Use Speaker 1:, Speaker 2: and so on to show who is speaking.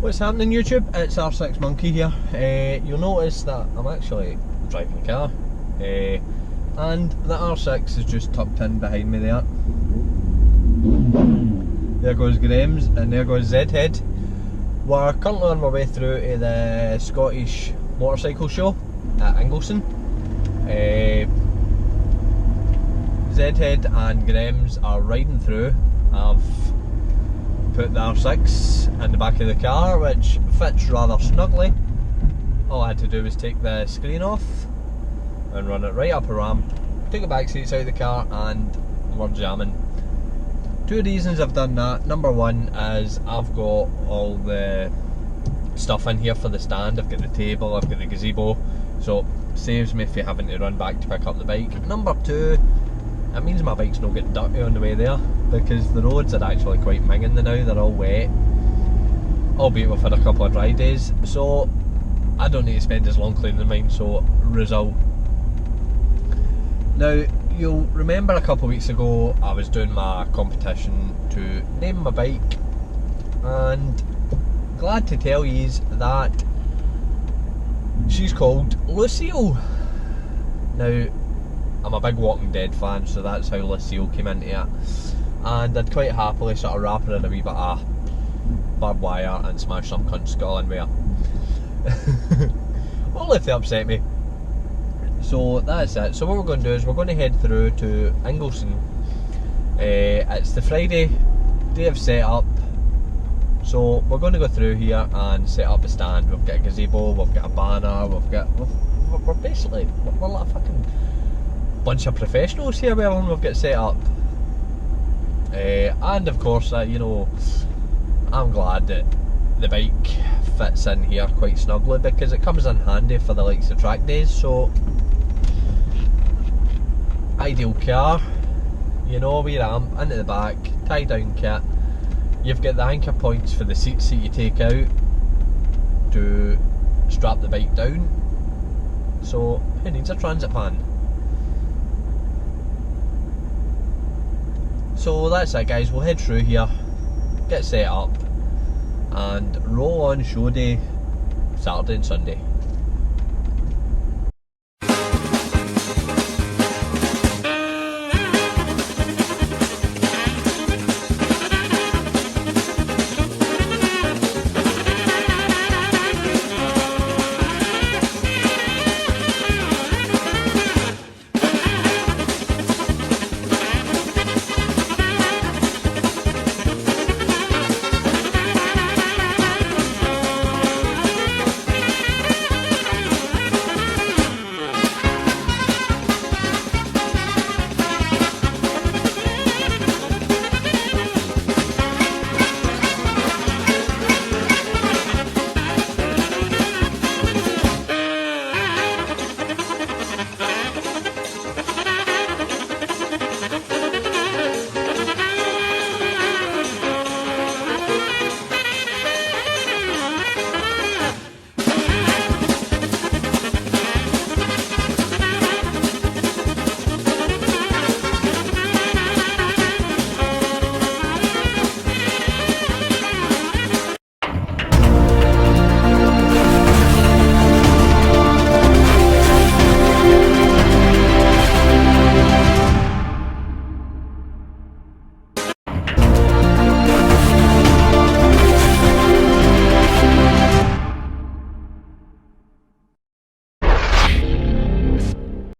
Speaker 1: What's happening YouTube? It's R6 Monkey here. You'll notice that I'm actually driving the car and the R6 is just tucked in behind me there. There goes Graham's and there goes Z-Head. We're currently on our way through to the Scottish Motorcycle Show at Ingleston. Z-Head and Graham's are riding through. I've put the R6 in the back of the car, which fits rather snugly. All I had to do was take the screen off and run it right up a ramp, took the back seats out of the car and we're jamming. Two reasons I've done that. Number one is I've got all the stuff in here for the stand. I've got the table, I've got the gazebo, so it saves me from having to run back to pick up the bike. Number two, it means my bike's not getting dirty on the way there, because the roads are actually quite minging now, they're all wet, albeit we've had a couple of dry days, so I don't need to spend as long cleaning mine, so result. Now, you'll remember a couple of weeks ago I was doing my competition to name my bike, and glad to tell you that she's called Lucille. Now, I'm a big Walking Dead fan, so that's how Lucille came into it, and I'd quite happily sort of wrap her in a wee bit of barbed wire and smash some cunt skull in with her. Only if they upset me. So that's it. So what we're going to do is we're going to head through to Ingleston. It's the Friday day of setup, so we're going to go through here and set up a stand. We've got a gazebo, we've got a banner, we're basically, we're like a fucking bunch of professionals here with everything we've got set up. And of course, you know, I'm glad that the bike fits in here quite snugly, because it comes in handy for the likes of track days. So ideal car, you know, wee ramp into the back, tie down kit. You've got the anchor points for the seats that you take out to strap the bike down. So who needs a transit van? So that's it guys, we'll head through here, get set up and roll on show day Saturday and Sunday.